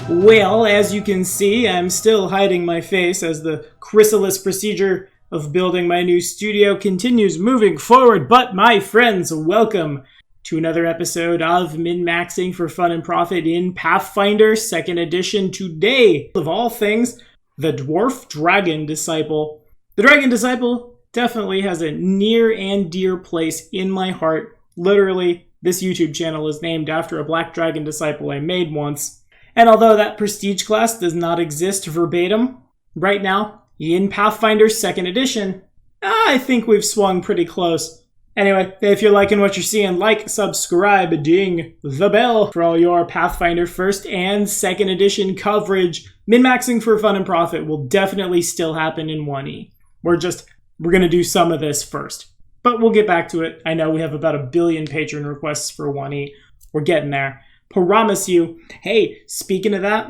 Well, as you can see, I'm still hiding my face as the chrysalis procedure of building my new studio continues moving forward. But my friends, welcome to another episode of Min-Maxing for Fun and Profit in Pathfinder 2nd Edition. Today, of all things, the Dwarf Dragon Disciple. The Dragon Disciple definitely has a near and dear place in my heart. Literally, this YouTube channel is named after a Black Dragon Disciple I made once. And although that prestige class does not exist verbatim, right now, in Pathfinder 2nd Edition, I think we've swung pretty close. Anyway, if you're liking what you're seeing, like, subscribe, ding the bell for all your Pathfinder 1st and 2nd Edition coverage. Min-maxing for fun and profit will definitely still happen in 1E. We're going to do some of this first. But we'll get back to it. I know we have about 1 billion patron requests for 1E. We're getting there. Promise you. Hey, speaking of that,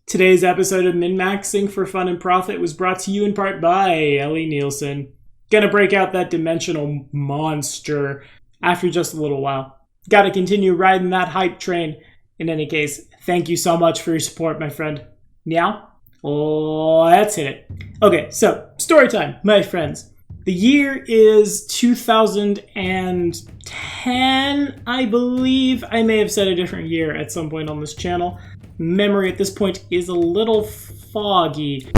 today's episode of Min-Maxing for Fun and Profit was brought to you in part by Ellie Nielsen. Gonna break out that dimensional monster after just a little while. Gotta continue riding that hype train. In any case, thank you so much for your support, my friend. Now, let's hit it. Okay, so, story time, my friends. The year is 2010, I believe. I may have said a different year at some point on this channel. Memory at this point is a little foggy.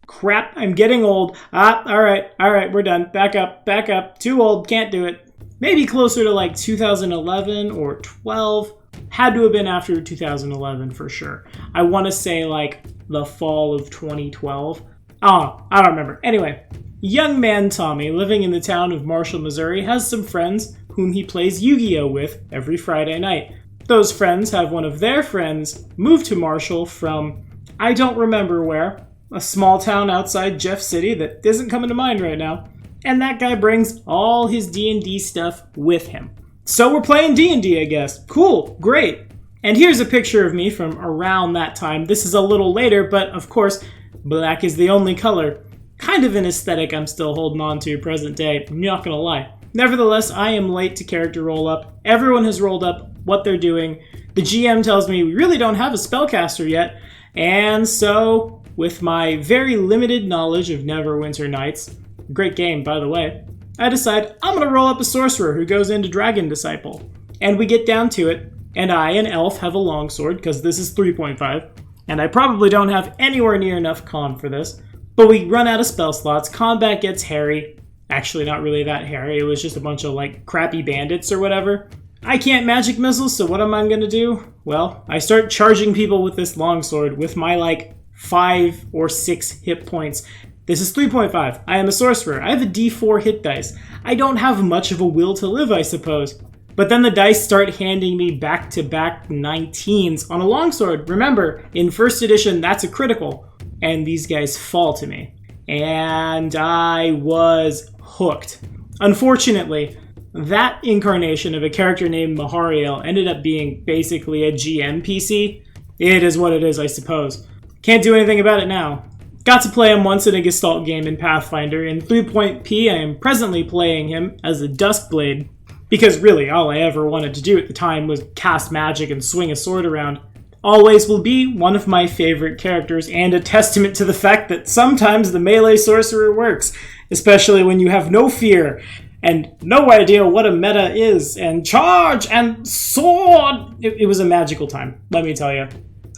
Crap, I'm getting old. Alright, we're done. Back up. Too old, can't do it. Maybe closer to like 2011 or 12. Had to have been after 2011 for sure. I want to say like the fall of 2012. Oh, I don't remember. Anyway. Young man Tommy, living in the town of Marshall, Missouri, has some friends whom he plays Yu-Gi-Oh! With every Friday night. Those friends have one of their friends move to Marshall from, I don't remember where, a small town outside Jeff City that isn't coming to mind right now, and that guy brings all his D&D stuff with him. So we're playing D&D, I guess. Cool, great. And here's a picture of me from around that time. This is a little later, but of course, black is the only color. Kind of an aesthetic I'm still holding on to present day, I'm not gonna lie. Nevertheless, I am late to character roll up. Everyone has rolled up what they're doing. The GM tells me we really don't have a spellcaster yet, and so, with my very limited knowledge of Neverwinter Nights, great game by the way, I decide I'm gonna roll up a sorcerer who goes into Dragon Disciple. And we get down to it, and I, an elf, have a longsword, because this is 3.5, and I probably don't have anywhere near enough con for this. But we run out of spell slots, combat gets hairy. Actually, not really that hairy, it was just a bunch of, like, crappy bandits or whatever. I can't magic missiles, so what am I gonna do? Well, I start charging people with this longsword with my, 5 or 6 hit points. This is 3.5. I am a sorcerer. I have a d4 hit dice. I don't have much of a will to live, I suppose. But then the dice start handing me back-to-back 19s on a longsword. Remember, in 1st edition, that's a critical. And these guys fall to me. And I was hooked. Unfortunately, that incarnation of a character named Mahariel ended up being basically a GM PC. It is what it is, I suppose. Can't do anything about it now. Got to play him once in a Gestalt game in Pathfinder. In 3.P, I am presently playing him as a Duskblade. Because really, all I ever wanted to do at the time was cast magic and swing a sword around. Always will be one of my favorite characters, and a testament to the fact that sometimes the melee sorcerer works, especially when you have no fear and no idea what a meta is, and charge and sword. It was a magical time, let me tell you.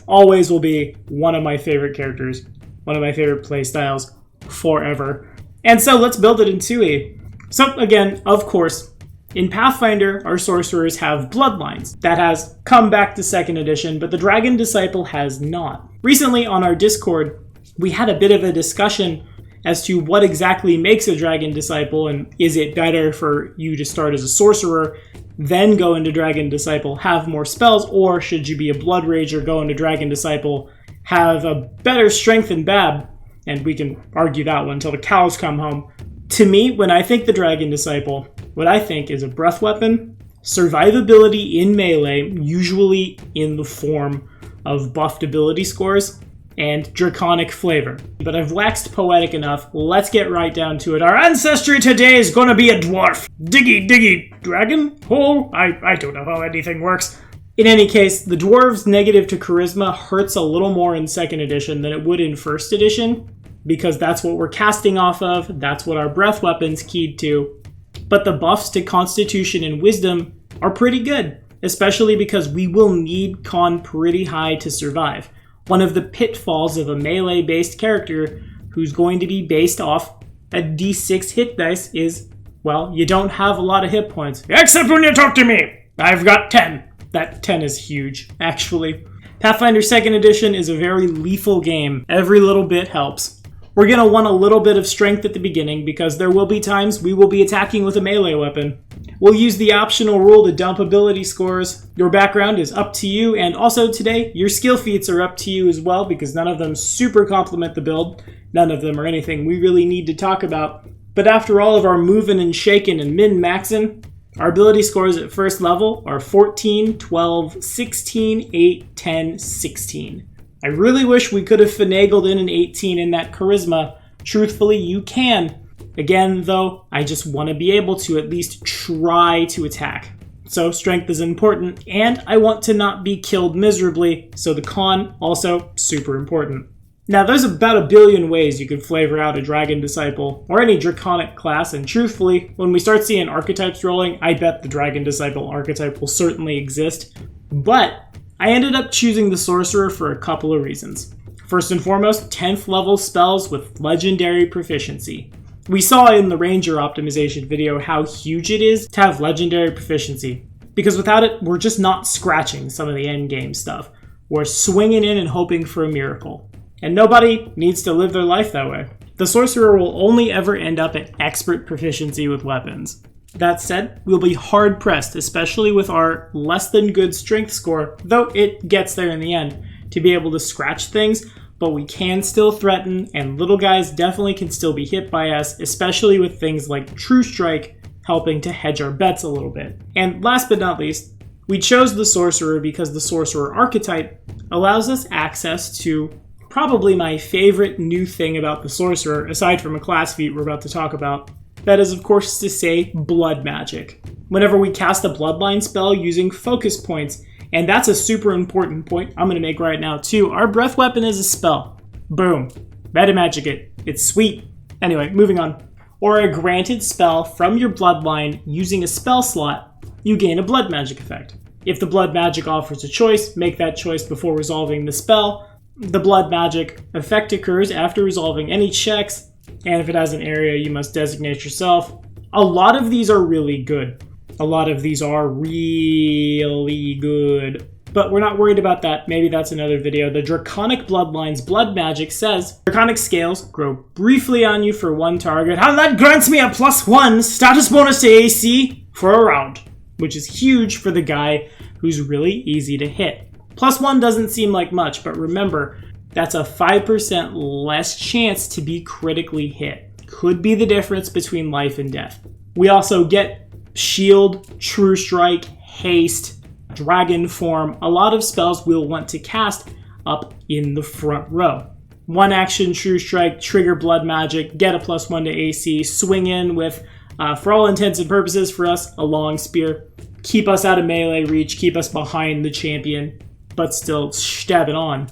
Always will be one of my favorite characters, one of my favorite playstyles forever. And so let's build it in 2E. So again, of course, in Pathfinder, our sorcerers have bloodlines. That has come back to 2nd edition, but the Dragon Disciple has not. Recently on our Discord, we had a bit of a discussion as to what exactly makes a Dragon Disciple, and is it better for you to start as a sorcerer, then go into Dragon Disciple, have more spells, or should you be a Blood Rager, go into Dragon Disciple, have a better strength and BAB, and we can argue that one until the cows come home. To me, when I think the Dragon Disciple, what I think is a breath weapon, survivability in melee, usually in the form of buffed ability scores, and draconic flavor. But I've waxed poetic enough, let's get right down to it. Our ancestry today is gonna be a dwarf. Diggy, diggy, dragon? Oh, I don't know how anything works. In any case, the Dwarves' negative to Charisma hurts a little more in 2nd edition than it would in 1st edition, because that's what we're casting off of, that's what our breath weapon's keyed to. But the buffs to Constitution and Wisdom are pretty good, especially because we will need Con pretty high to survive. One of the pitfalls of a melee-based character who's going to be based off a d6 hit dice is, well, you don't have a lot of hit points. Except when you talk to me! I've got 10. That 10 is huge, actually. Pathfinder 2nd edition is a very lethal game. Every little bit helps. We're going to want a little bit of strength at the beginning because there will be times we will be attacking with a melee weapon. We'll use the optional rule to dump ability scores. Your background is up to you, and also today, your skill feats are up to you as well because none of them super complement the build. None of them are anything we really need to talk about. But after all of our moving and shaking and min-maxing, our ability scores at 1st level are 14, 12, 16, 8, 10, 16. I really wish we could have finagled in an 18 in that charisma. Truthfully, you can. Again, though, I just want to be able to at least try to attack. So strength is important, and I want to not be killed miserably, so the con also super important. Now, there's about a billion ways you could flavor out a Dragon Disciple, or any Draconic class, and truthfully, when we start seeing archetypes rolling, I bet the Dragon Disciple archetype will certainly exist. But I ended up choosing the Sorcerer for a couple of reasons. First and foremost, 10th level spells with legendary proficiency. We saw in the Ranger optimization video how huge it is to have legendary proficiency, because without it, we're just not scratching some of the endgame stuff. We're swinging in and hoping for a miracle. And nobody needs to live their life that way. The Sorcerer will only ever end up at expert proficiency with weapons. That said, we'll be hard-pressed, especially with our less than good strength score, though it gets there in the end, to be able to scratch things, but we can still threaten, and little guys definitely can still be hit by us, especially with things like True Strike helping to hedge our bets a little bit. And last but not least, we chose the Sorcerer because the Sorcerer archetype allows us access to probably my favorite new thing about the Sorcerer, aside from a class feat we're about to talk about. That is, of course, to say blood magic. Whenever we cast a Bloodline spell using focus points, and that's a super important point I'm going to make right now too, our breath weapon is a spell. Boom. Meta magic it. It's sweet. Anyway, moving on. Or a granted spell from your Bloodline using a spell slot, you gain a blood magic effect. If the blood magic offers a choice, make that choice before resolving the spell. The blood magic effect occurs after resolving any checks, and if it has an area, you must designate yourself. A lot of these are really good. A lot of these are really good. But we're not worried about that. Maybe that's another video. The Draconic Bloodline's blood magic says, Draconic scales grow briefly on you for one target, and that grants me a +1 status bonus to AC for a round, which is huge for the guy who's really easy to hit. +1 doesn't seem like much, but remember, that's a 5% less chance to be critically hit. Could be the difference between life and death. We also get Shield, True Strike, Haste, Dragon Form, a lot of spells we'll want to cast up in the front row. One action, True Strike, trigger blood magic, get a +1 to AC, swing in with, for all intents and purposes for us, a long spear. Keep us out of melee reach, keep us behind the champion, but still stab it on.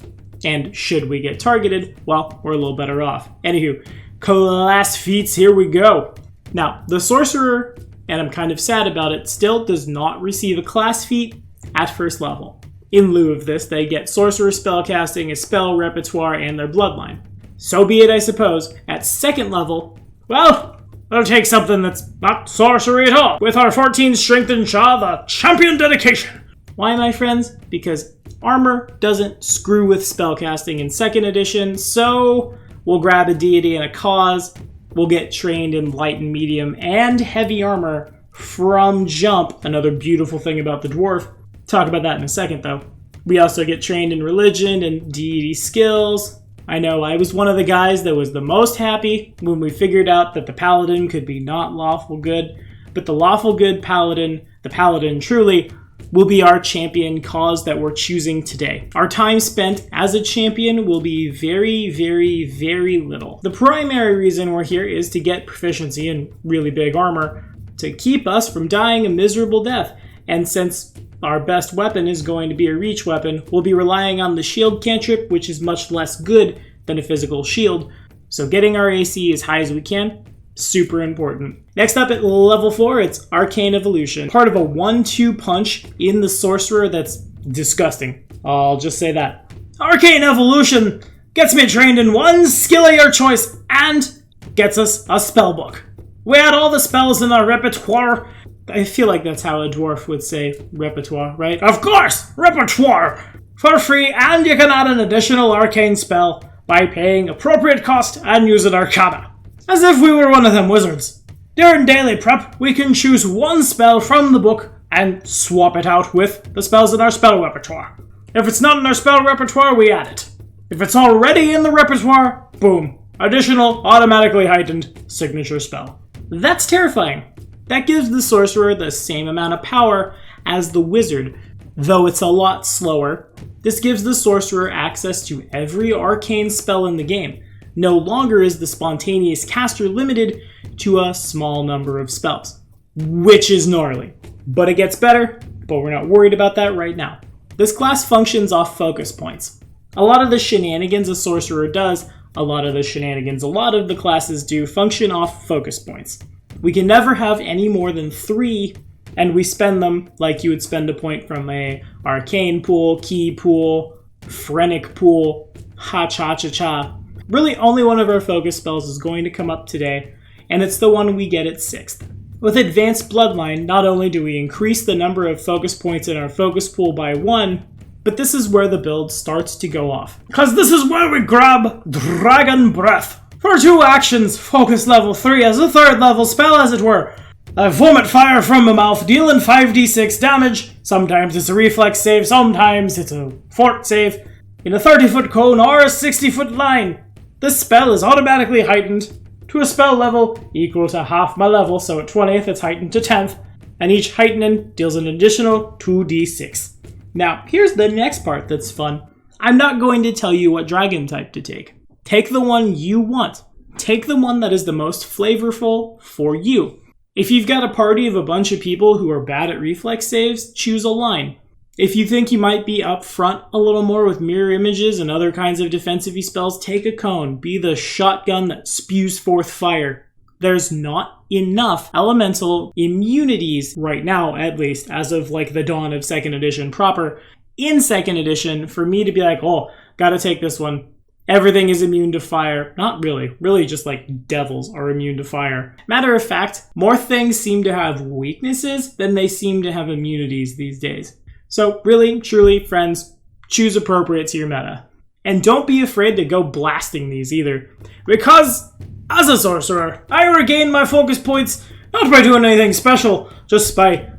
And should we get targeted, well, we're a little better off. Anywho, class feats, here we go. Now, the Sorcerer, and I'm kind of sad about it, still does not receive a class feat at 1st level. In lieu of this, they get Sorcerer spellcasting, a spell repertoire, and their Bloodline. So be it, I suppose. At 2nd level, well, we'll take something that's not sorcery at all. With our 14 strength and Shaw, the champion dedication. Why, my friends? Because armor doesn't screw with spellcasting in 2nd edition, so we'll grab a deity and a cause. We'll get trained in light and medium and heavy armor from jump. Another beautiful thing about the Dwarf. Talk about that in a second, though. We also get trained in religion and deity skills. I know I was one of the guys that was the most happy when we figured out that the paladin could be not lawful good, but the lawful good paladin, the paladin truly, will be our champion cause that we're choosing today. Our time spent as a champion will be very, very, very little. The primary reason we're here is to get proficiency in really big armor, to keep us from dying a miserable death. And since our best weapon is going to be a reach weapon, we'll be relying on the shield cantrip, which is much less good than a physical shield. So getting our AC as high as we can, super important. Next up at level 4, it's Arcane Evolution. Part of a 1-2 punch in the Sorcerer that's disgusting. I'll just say that. Arcane Evolution gets me trained in one skill of your choice and gets us a spell book. We add all the spells in our repertoire. I feel like that's how a dwarf would say repertoire, right? Of course! Repertoire! For free, and you can add an additional arcane spell by paying appropriate cost and use an arcana. As if we were one of them wizards. During daily prep, we can choose one spell from the book and swap it out with the spells in our spell repertoire. If it's not in our spell repertoire, we add it. If it's already in the repertoire, boom. Additional, automatically heightened signature spell. That's terrifying. That gives the Sorcerer the same amount of power as the Wizard, though it's a lot slower. This gives the Sorcerer access to every arcane spell in the game. No longer is the spontaneous caster limited to a small number of spells, which is gnarly. But it gets better, but we're not worried about that right now. This class functions off focus points. A lot of the shenanigans a Sorcerer does, a lot of the classes do, function off focus points. We can never have any more than 3, and we spend them like you would spend a point from a arcane pool, key pool, phrenic pool, ha-cha-cha-cha. Really, only one of our focus spells is going to come up today, and it's the one we get at 6th. With Advanced Bloodline, not only do we increase the number of focus points in our focus pool by 1, but this is where the build starts to go off. Because this is where we grab Dragon Breath. For 2 actions, focus level 3 as a 3rd level spell, as it were. I vomit fire from my mouth, dealing 5d6 damage. Sometimes it's a reflex save, sometimes it's a fort save, in a 30-foot cone or a 60-foot line. This spell is automatically heightened to a spell level equal to half my level, so at 20th it's heightened to 10th, and each heightening deals an additional 2d6. Now, here's the next part that's fun. I'm not going to tell you what dragon type to take. Take the one you want. Take the one that is the most flavorful for you. If you've got a party of a bunch of people who are bad at reflex saves, choose a line. If you think you might be up front a little more with mirror images and other kinds of defensive spells, take a cone. Be the shotgun that spews forth fire. There's not enough elemental immunities right now, at least, as of like the dawn of 2nd edition proper, in 2nd edition, for me to be like, oh, gotta take this one. Everything is immune to fire. Not really. Really just like devils are immune to fire. Matter of fact, more things seem to have weaknesses than they seem to have immunities these days. So really, truly, friends, choose appropriate to your meta. And don't be afraid to go blasting these either. Because, as a Sorcerer, I regain my focus points not by doing anything special, just by,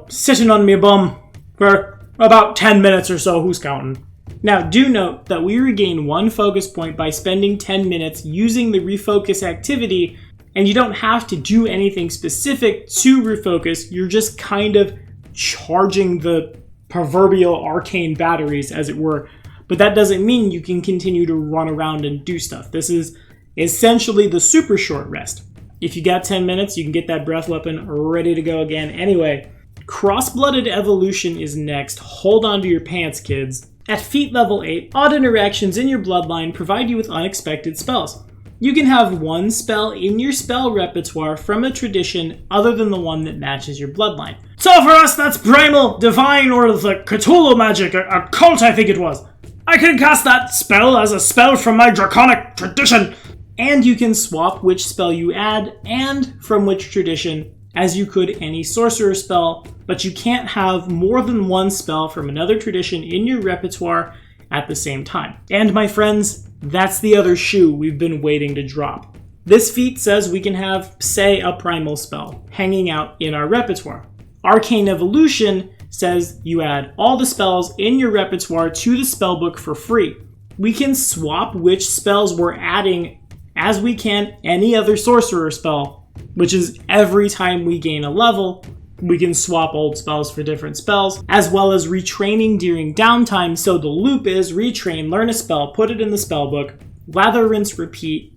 sitting on me bum for about 10 minutes or so, who's counting? Now, do note that we regain 1 focus point by spending 10 minutes using the refocus activity, and you don't have to do anything specific to refocus, you're just kind of charging the proverbial arcane batteries, as it were. But that doesn't mean you can continue to run around and do stuff. This is essentially the super short rest. If you got 10 minutes, you can get that breath weapon ready to go again. Anyway, Cross-Blooded Evolution is next. Hold on to your pants, kids. At feat level 8, odd interactions in your bloodline provide you with unexpected spells. You can have 1 spell in your spell repertoire from a tradition other than the one that matches your bloodline. So for us, that's Primal, Divine, or the Cthulhu magic, a cult I think it was. I can cast that spell as a spell from my Draconic tradition. And you can swap which spell you add and from which tradition, as you could any sorcerer spell, but you can't have more than 1 spell from another tradition in your repertoire at the same time. And my friends, that's the other shoe we've been waiting to drop. This feat says we can have, say, a primal spell hanging out in our repertoire. Arcane Evolution says you add all the spells in your repertoire to the spellbook for free. We can swap which spells we're adding as we can any other sorcerer spell, which is every time we gain a level, we can swap old spells for different spells, as well as retraining during downtime. So the loop is retrain, learn a spell, put it in the spellbook, lather, rinse, repeat.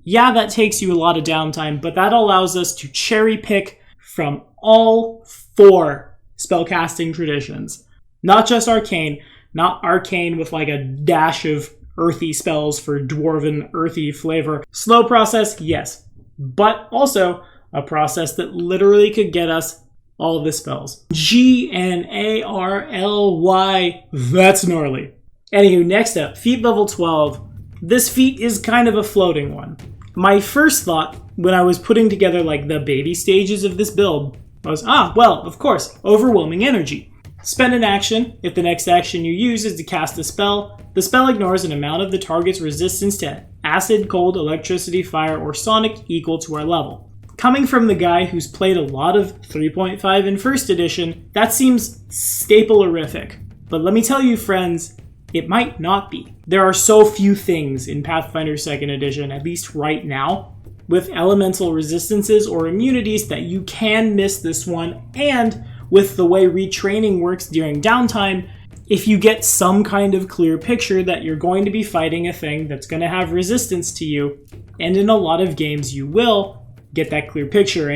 Yeah, that takes you a lot of downtime, but that allows us to cherry pick from all 4 spellcasting traditions. Not just Arcane, not Arcane with like a dash of earthy spells for Dwarven earthy flavor. Slow process, yes, but also a process that literally could get us all of the spells. Gnarly. That's gnarly. Anywho, next up, feat level 12. This feat is kind of a floating one. My first thought when I was putting together like the baby stages of this build was, well, of course, overwhelming energy. Spend an action. If the next action you use is to cast a spell, the spell ignores an amount of the target's resistance to acid, cold, electricity, fire, or sonic equal to our level. Coming from the guy who's played a lot of 3.5 in first edition, that seems staple-orific. But let me tell you, friends, it might not be. There are so few things in Pathfinder 2nd edition, at least right now, with elemental resistances or immunities that you can miss this one, and with the way retraining works during downtime, if you get some kind of clear picture that you're going to be fighting a thing that's going to have resistance to you, and in a lot of games you will, get that clear picture,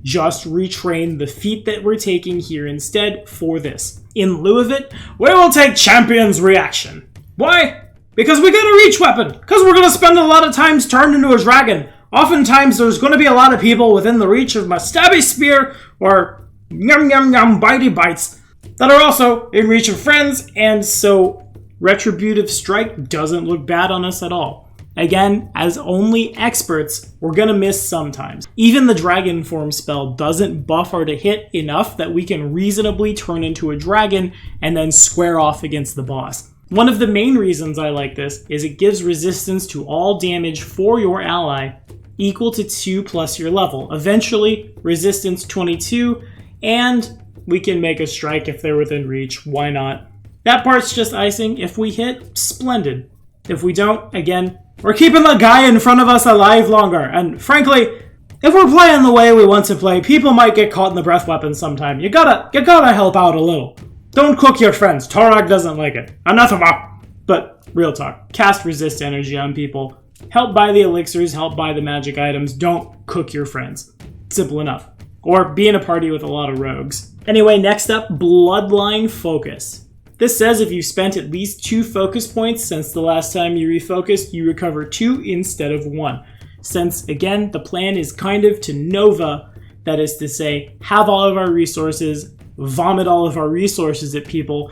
just retrain the feat that we're taking here instead for this. In lieu of it, we will take Champion's Reaction. Why? Because we got a reach weapon. Because we're going to spend a lot of times turned into a dragon. Oftentimes there's going to be a lot of people within the reach of my stabby spear or yum yum yum bitey bites that are also in reach of friends, and so Retributive Strike doesn't look bad on us at all. Again, as only experts, we're gonna miss sometimes. Even the dragon form spell doesn't buff our to hit enough that we can reasonably turn into a dragon and then square off against the boss. One of the main reasons I like this is it gives resistance to all damage for your ally equal to 2 plus your level. Eventually, resistance 22, and we can make a strike if they're within reach. Why not? That part's just icing. If we hit, splendid. If we don't, again, we're keeping the guy in front of us alive longer, and frankly, if we're playing the way we want to play, people might get caught in the breath weapon sometime. You gotta help out a little. Don't cook your friends. Torag doesn't like it. Anathema. But real talk, cast resist energy on people. Help buy the elixirs, help buy the magic items. Don't cook your friends. Simple enough. Or be in a party with a lot of rogues. Anyway, next up, Bloodline Focus. This says if you spent at least 2 focus points since the last time you refocused, you recover 2 instead of 1. Since, again, the plan is kind of to Nova, that is to say, have all of our resources, vomit all of our resources at people.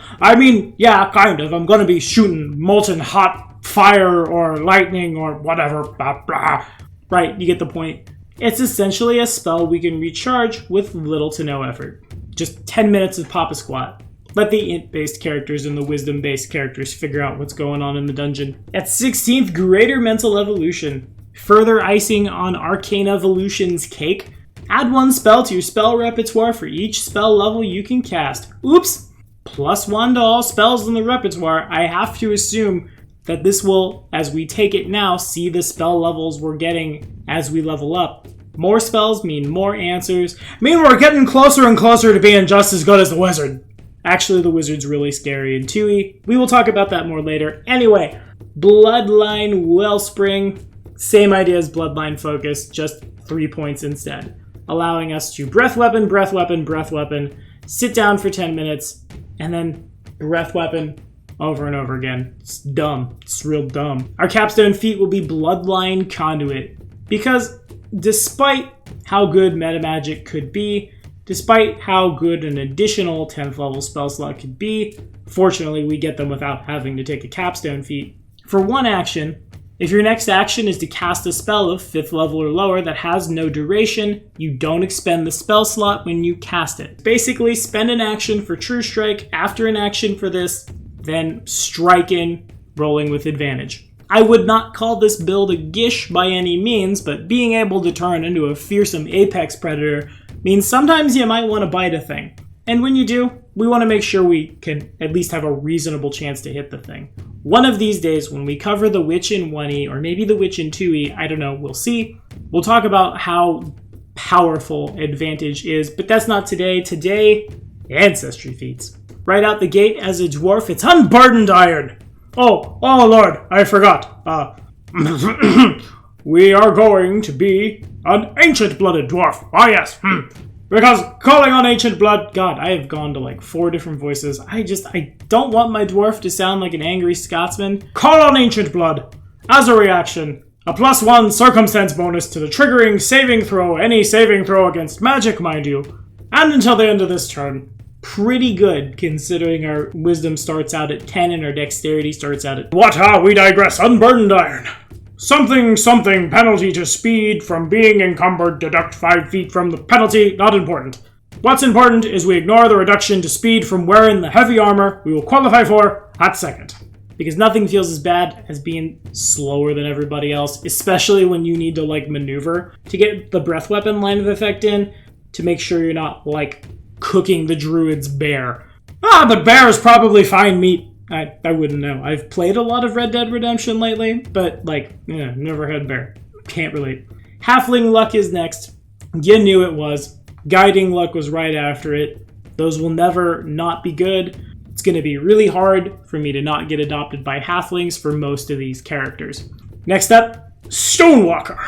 Yeah, kind of. I'm gonna be shooting molten hot fire or lightning or whatever. Blah, blah. Right, you get the point. It's essentially a spell we can recharge with little to no effort. Just 10 minutes of Papa Squat. Let the int-based characters and the wisdom-based characters figure out what's going on in the dungeon. At 16th, Greater Mental Evolution. Further icing on Arcane Evolution's cake. Add 1 spell to your spell repertoire for each spell level you can cast. Oops! +1 to all spells in the repertoire. I have to assume that this will, as we take it now, see the spell levels we're getting as we level up. More spells mean more answers. Mean we're getting closer and closer to being just as good as the wizard. Actually, the wizard's really scary in 2e. We will talk about that more later. Anyway, Bloodline Wellspring. Same idea as Bloodline Focus, just 3 points instead. Allowing us to breath weapon, breath weapon, breath weapon, sit down for 10 minutes, and then breath weapon over and over again. It's dumb. It's real dumb. Our capstone feat will be Bloodline Conduit. Because despite how good metamagic could be, despite how good an additional 10th level spell slot could be, fortunately we get them without having to take a capstone feat. For 1 action, if your next action is to cast a spell of 5th level or lower that has no duration, you don't expend the spell slot when you cast it. Basically, spend an action for True Strike, after an action for this, then strike in, rolling with advantage. I would not call this build a gish by any means, but being able to turn into a fearsome apex predator means sometimes you might want to bite a thing. And when you do, we want to make sure we can at least have a reasonable chance to hit the thing. One of these days, when we cover the Witch in 1e, or maybe the Witch in 2e, I don't know, we'll see. We'll talk about how powerful Advantage is, but that's not today. Today, Ancestry feats. Right out the gate, as a dwarf, it's Unburdened Iron. Oh Lord, I forgot. We are going to be an ancient-blooded dwarf. Ah, yes. Because calling on ancient blood... God, I have gone to like 4 different voices. I don't want my dwarf to sound like an angry Scotsman. Call on ancient blood. As a reaction, a +1 circumstance bonus to the triggering saving throw, any saving throw against magic, mind you. And until the end of this turn. Pretty good, considering our wisdom starts out at 10 and our dexterity starts out at... What? We digress. Unburdened iron. Something penalty to speed from being encumbered, deduct 5 feet from the penalty, not important. What's important is we ignore the reduction to speed from wearing the heavy armor we will qualify for at second. Because nothing feels as bad as being slower than everybody else, especially when you need to like maneuver to get the breath weapon line of effect in to make sure you're not like cooking the druid's bear. But bear is probably fine meat. I wouldn't know. I've played a lot of Red Dead Redemption lately, but, never had bear. Can't relate. Halfling luck is next. You knew it was. Guiding luck was right after it. Those will never not be good. It's going to be really hard for me to not get adopted by halflings for most of these characters. Next up, Stonewalker.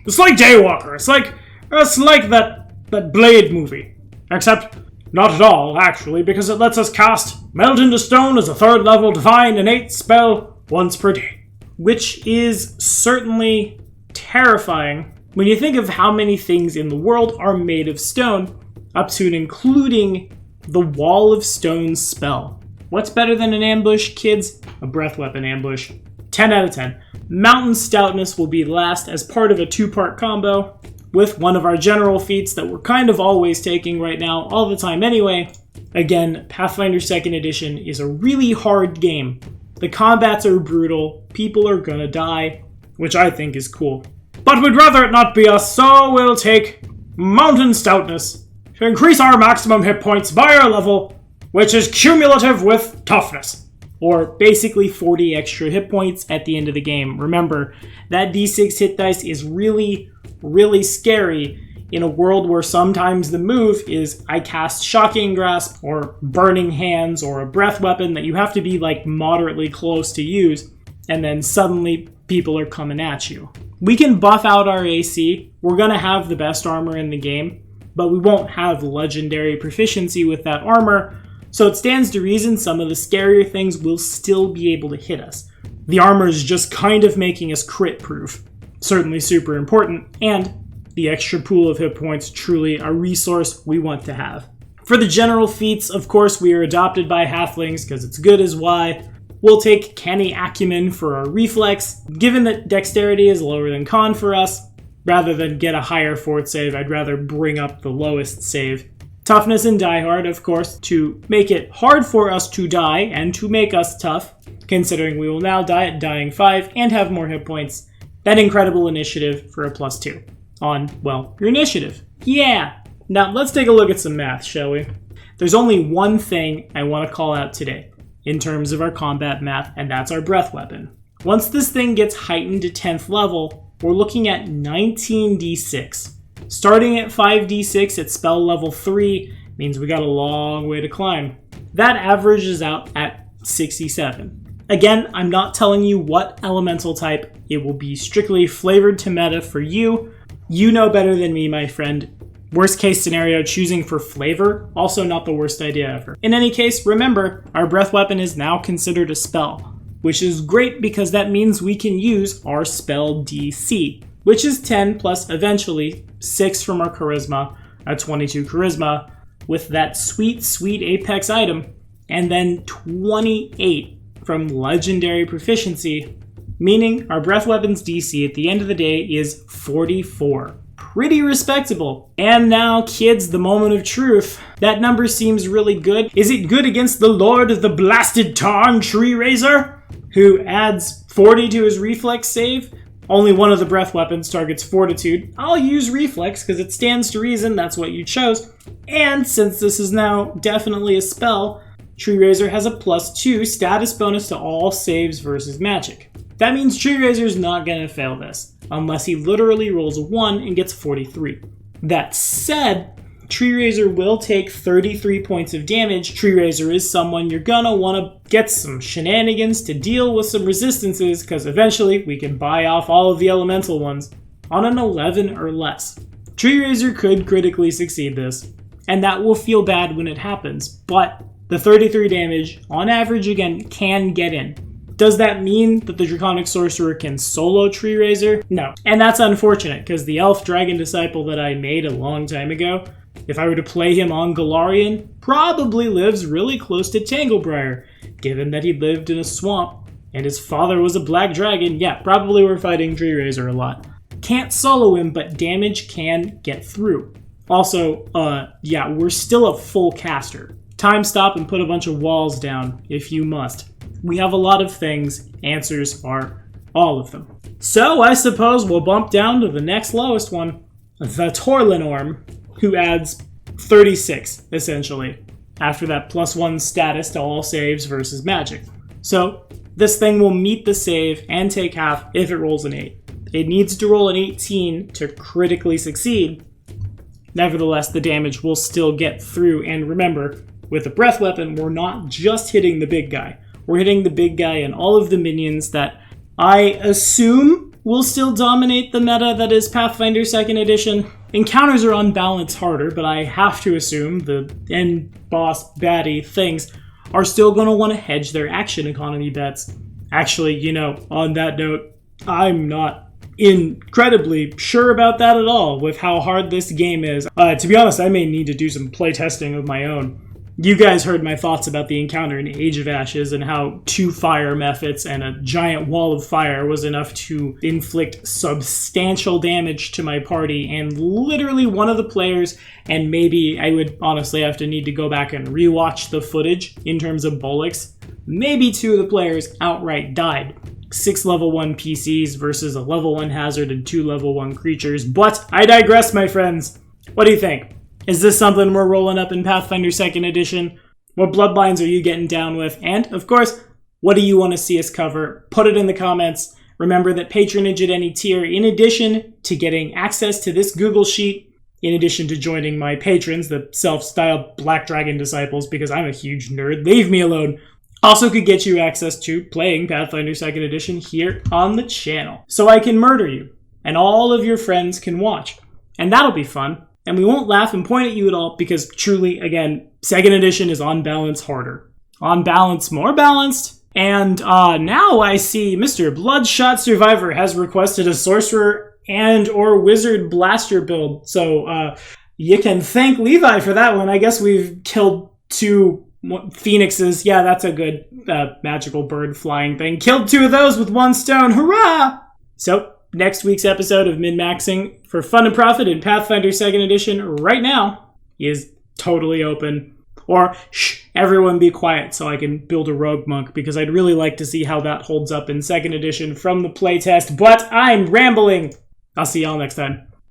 It's like Daywalker. It's like that Blade movie. Except... not at all, actually, because it lets us cast Melt into Stone as a 3rd level divine innate spell once per day. Which is certainly terrifying when you think of how many things in the world are made of stone, up to and including the Wall of Stone spell. What's better than an ambush, kids? A breath weapon ambush. 10 out of 10. Mountain Stoutness will be last as part of a 2-part combo, with one of our general feats that we're kind of always taking right now, all the time anyway. Again, Pathfinder 2nd Edition is a really hard game. The combats are brutal, people are gonna die, which I think is cool. But we'd rather it not be us, so we'll take Mountain Stoutness to increase our maximum hit points by our level, which is cumulative with Toughness. Or basically 40 extra hit points at the end of the game. Remember, that d6 hit dice is really scary in a world where sometimes the move is I cast Shocking Grasp or Burning Hands or a breath weapon that you have to be like moderately close to use, and then suddenly people are coming at you. We can buff out our AC. We're going to have the best armor in the game, but we won't have legendary proficiency with that armor, so it stands to reason some of the scarier things will still be able to hit us. The armor is just kind of making us crit proof. Certainly super important, and the extra pool of hit points truly a resource we want to have. For the general feats, of course, we are adopted by halflings because it's good as Y. We'll take Canny Acumen for our reflex. Given that dexterity is lower than con for us, rather than get a higher fort save, I'd rather bring up the lowest save. Toughness and Die Hard, of course, to make it hard for us to die and to make us tough, considering we will now die at dying 5 and have more hit points. That incredible initiative for a +2 on, well, your initiative. Yeah! Now, let's take a look at some math, shall we? There's only one thing I want to call out today in terms of our combat math, and that's our breath weapon. Once this thing gets heightened to 10th level, we're looking at 19d6. Starting at 5d6 at spell level 3 means we got a long way to climb. That averages out at 67. Again, I'm not telling you what elemental type. It will be strictly flavored to meta for you. You know better than me, my friend. Worst case scenario, choosing for flavor, also not the worst idea ever. In any case, remember, our breath weapon is now considered a spell, which is great because that means we can use our spell DC, which is 10 plus eventually 6 from our charisma, a 22 charisma, with that sweet, sweet apex item, and then 28 from legendary proficiency, meaning our breath weapon's DC at the end of the day is 44. Pretty respectable. And now, kids, the moment of truth. That number seems really good. Is it good against the Lord of the Blasted Tarn, Tree Razor, who adds 40 to his reflex save? Only one of the breath weapons targets Fortitude. I'll use Reflex because it stands to reason that's what you chose. And since this is now definitely a spell, Tree Razor has a +2 status bonus to all saves versus magic. That means Tree Razor's not going to fail this, unless he literally rolls a 1 and gets 43. That said, Tree Razor will take 33 points of damage. Tree Razor is someone you're gonna want to get some shenanigans to deal with some resistances, because eventually we can buy off all of the elemental ones on an 11 or less. Tree Raiser could critically succeed this, and that will feel bad when it happens, but the 33 damage, on average again, can get in. Does that mean that the Draconic Sorcerer can solo Tree Raiser? No. And that's unfortunate, because the Elf Dragon Disciple that I made a long time ago, if I were to play him on Galarian, probably lives really close to Tanglebriar, given that he lived in a swamp, and his father was a black dragon. Yeah, probably we're fighting Tree Raiser a lot. Can't solo him, but damage can get through. Also, yeah, we're still a full caster. Time stop and put a bunch of walls down, if you must. We have a lot of things. Answers are all of them. So I suppose we'll bump down to the next lowest one. The Torlinorm, who adds 36, essentially, after that +1 status to all saves versus magic. So this thing will meet the save and take half if it rolls an 8. It needs to roll an 18 to critically succeed. Nevertheless, the damage will still get through, and remember, with a breath weapon, we're not just hitting the big guy. We're hitting the big guy and all of the minions that I assume will still dominate the meta that is Pathfinder 2nd Edition. Encounters are on balance harder, but I have to assume the end boss baddie things are still going to want to hedge their action economy bets. Actually, you know, on that note, I'm not incredibly sure about that at all with how hard this game is. To be honest, I may need to do some playtesting of my own. You guys heard my thoughts about the encounter in Age of Ashes and how 2 fire methods and a giant wall of fire was enough to inflict substantial damage to my party, and literally one of the players, and maybe I would honestly have to need to go back and rewatch the footage in terms of bullocks, maybe 2 of the players outright died. 6 level 1 PCs versus a level 1 hazard and 2 level 1 creatures, but I digress, my friends. What do you think? Is this something we're rolling up in Pathfinder 2nd Edition? What bloodlines are you getting down with? And, of course, what do you want to see us cover? Put it in the comments. Remember that patronage at any tier, in addition to getting access to this Google Sheet, in addition to joining my patrons, the self-styled Black Dragon Disciples, because I'm a huge nerd, leave me alone, also could get you access to playing Pathfinder 2nd Edition here on the channel. So I can murder you, and all of your friends can watch. And that'll be fun. And we won't laugh and point at you at all because truly, again, 2nd Edition is on balance harder. On balance more balanced. And now I see Mr. Bloodshot Survivor has requested a Sorcerer and or Wizard Blaster build. So you can thank Levi for that one. I guess we've killed 2 Phoenixes. Yeah, that's a good magical bird flying thing. Killed 2 of those with 1 stone. Hurrah! So next week's episode of Min-Maxing for Fun and Profit in Pathfinder 2nd Edition right now is totally open. Or, shh, everyone be quiet so I can build a rogue monk, because I'd really like to see how that holds up in 2nd Edition from the playtest, but I'm rambling. I'll see y'all next time.